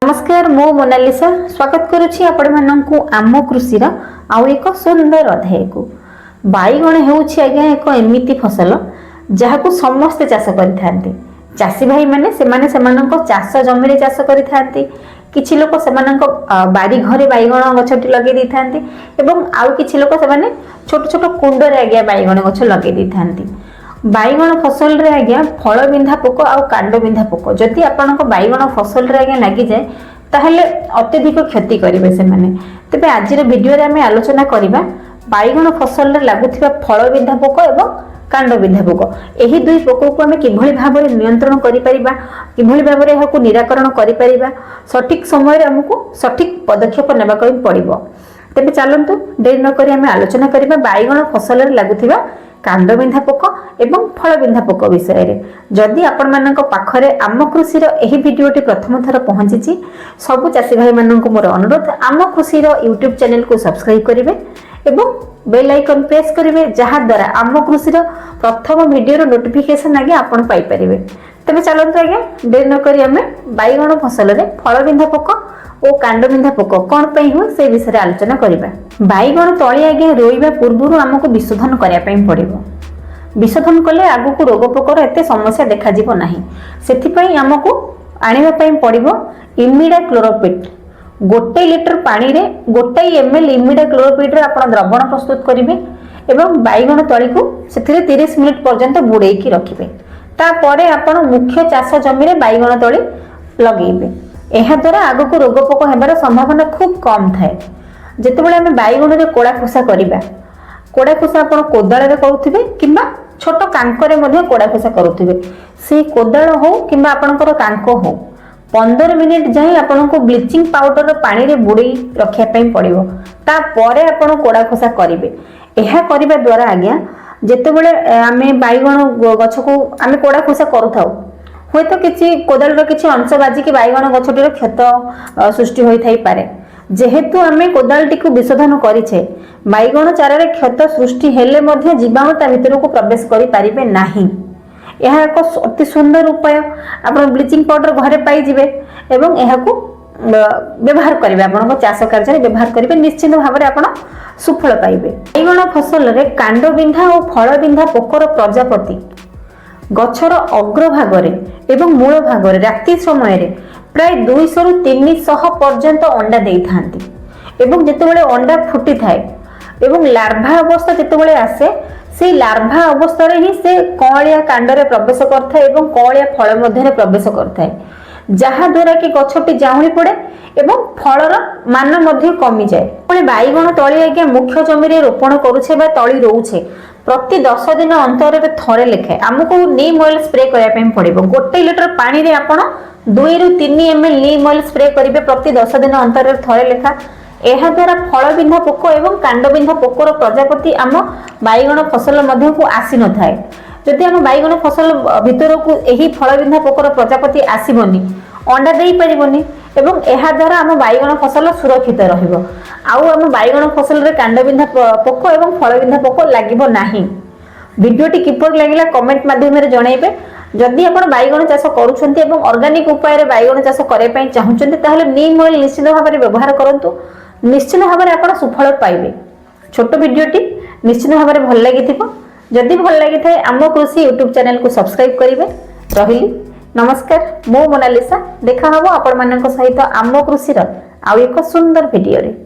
नमस्कार मो मोनालिसा स्वागत करुछि आपण माननकु आम कृषि आउ एक सुंदर अध्याय को। बाईगण हेउछि आज्ञा एक एमिति फसल जहाकु समस्त चाष करिथांती। चाषी भाई माने सेमानक चाष जमी चाष करिथांती। किछि लोक सेमानक बारी घरे बाईगण गछटी लगे दैथांती एवं आउ किछि लोक सेमाने छोट छोट कुंड रे आज्ञा बाईगण गछ लगे दैथांती। बाईगण फसल रे आज्ञा फल बिंधा पोक आउ कांड बिंधा पोक जदि आपनक बाईगण फसल रे आज्ञा लागि जाय ताहले अत्यधिक क्षति करिवे से माने। तबे आजिर वीडियो रे हमें आलोचना करिबा बाईगण फसल रे लागुथिबा फल बिंधा पोक एवं कांड बिंधा पोक। एही दुई पोक को हमें किभଳି भाबरे नियंत्रण करि परिबा, किभଳି भाबरे एहाकु निराकरण करि परिबा, सठिक समय रे हमकु सठिक पदक्षेप नेबा करि पड़िबो। तबे चलंतु देर न करि हमें आलोचना करिबा बाईगण फसल रे लागुथिबा कांड बिंधा पोक एवं फल बिंधा पोक विषय रे। जदि आपण मानक पाखरे आम कृषि रो एही वीडियोटी प्रथम थर पहुंची सब चाषी भाई मानक मोर अनुरोध आम कृषि रो यूट्यूब चैनल को सब्सक्राइब करिवे एवं बेल आइकन प्रेस करिवे जहा द्वारा आम कृषि रो प्रथम वीडियो रो नोटिफिकेशन आगे आपण पाई परिवे। तबे चलंतु आगे देर न करी हमें बाईगण फसल रे फल बिंधा पोक ओ कांड बिंधा पोक कौन पई हो से विषय रे आलोचना करिबा। बाईगण तळी आगे रोइबा पूर्वरु हमकु विशोधन करिया पई पड़िबो। विशोधन कले आगु को रोग पोकर एते समस्या देखा जीवो नाही। सेथि पई हमकु आनिबा पई पड़िबो इमिडा क्लोरोपिट। 1 लिटर पानी रे 1 ml इमिडा क्लोरोपिट रे आपण द्रवण प्रस्तुत करिवे एवं बाईगण तळी को सेथिरे 30 मिनिट पर्यंत बुडेई की रखिबे। ता परे आपण मुख्य चाष जमी रे बाईगण तळी लगेइबे। एहा द्वारा आगु को रोग पोक हेबार संभावना खूब कम थाए। जेतेबेले हमें बाईगण रे कोड़ा खोसा करिबा, कोड़ा खोसा आपण कोदाळ रे करूथिबे किंबा छोट कांको रे मध्ये कोड़ा खोसा करूथिबे। से कोदाळ हो किंबा आपनकर कांको हो 15 मिनिट जाई आपनको ब्लीचिंग पाउडर पानी रे बुडई रखिया पई पड़िबो। ता परे आपण कोड़ा खोसा करिवे। एहा करिबा द्वारा आज्ञा जेतेबेले आमे बाईगण गछ को आमे कोड़ा खोसा करूथाउ होय तो किछि कोदाळ रो किछि अंश बाजी के बाईगण गछटिर क्षत सृष्टि होई थाई पारे। जेहेतु आमे कोदाळटी को विशोधन करिछे बाईगण चारा रे क्षत सृष्टि हेले मध्ये जीवाणु ता भितर को प्रवेश करि पारिबे नाही। यह एक अति सुंदर उपाय आपण ब्लीचिंग पाउडर घरे पाई जिवे एवं एहा को व्यवहार करिवे। आपण चाष कार्य रे व्यवहार करिवे निश्चित भाव रे आपण सुफल पाइबे। बाईगण फसल रे कांड बिंधा और फल बिंधा पोकर प्रजापति गछर अग्रभागरे एवं मूल भागरे राति समय रे प्राय 200 रु 300 पर्यंत अंडा देई थांती एवं जेतेबेले अंडा फुटी थाए एवं लार्भा अवस्था जेतेबेले आसे से लार्भा अवस्था रे ही से कळिया कांड रे प्रवेश करथाय एवं कळिया फल मध्ये रे प्रवेश करथाय जहा द्वारा कि गछटी जाहुली पड़े एवं फलर मान मध्ये कमी जाए। पुणी बाईगण तळी आज्ञा मुख्य जमी रे रोपण करूछे बा तळी रोउछे प्रति 10 दिन अंतर रे थरे लेखे हमको नीम ऑयल स्प्रे करिया पई पड़िबो। 1 लिटर पानी रे आपण 2 रु 3 ml नीम ऑयल स्प्रे करिवे प्रति 10 दिन अंतर रे थरे लेखा। एहा द्वारा फल बिंधा पोक एवं कांड बिंधा पोकर प्रजापति आम बाईगण फसल मध्ये को आसी न थाए। जदि आम बाईगण फसल भितर को एही फल बिंधा पोकर प्रजापति आसीबनी अंडा देई परिबनी एवं एहा द्वारा आम बाईगण फसल सुरक्षित रहिबो। आउ आम बाईगण फसल रे कांड बिंधा पोक एवं फल बिंधा पोक लागिबो नाही। वीडियोटी किपर लागिला कमेंट माध्यम रे जणाइबे। जदि आपण बाईगण चाष करूछन्ती एवं ऑर्गेनिक उपाय रे बाईगण चाष करे पई चाहुछन्ती ताहले नीम ऑयल निश्चित भाव रे व्यवहार करंतु। निश्चित भाव रे आपण सुफल पाइबे। छोट वीडियोटी निश्चित भाव रे भल लागिथिबो। जदि भल लागि थाए आम कृषि यूट्यूब चैनल को सब्सक्राइब करिवे। रहिली नमस्कार मो मोनालिसा। देखा हबो आपण मानक सहित आम कृषि रो आ एक सुंदर वीडियो रे।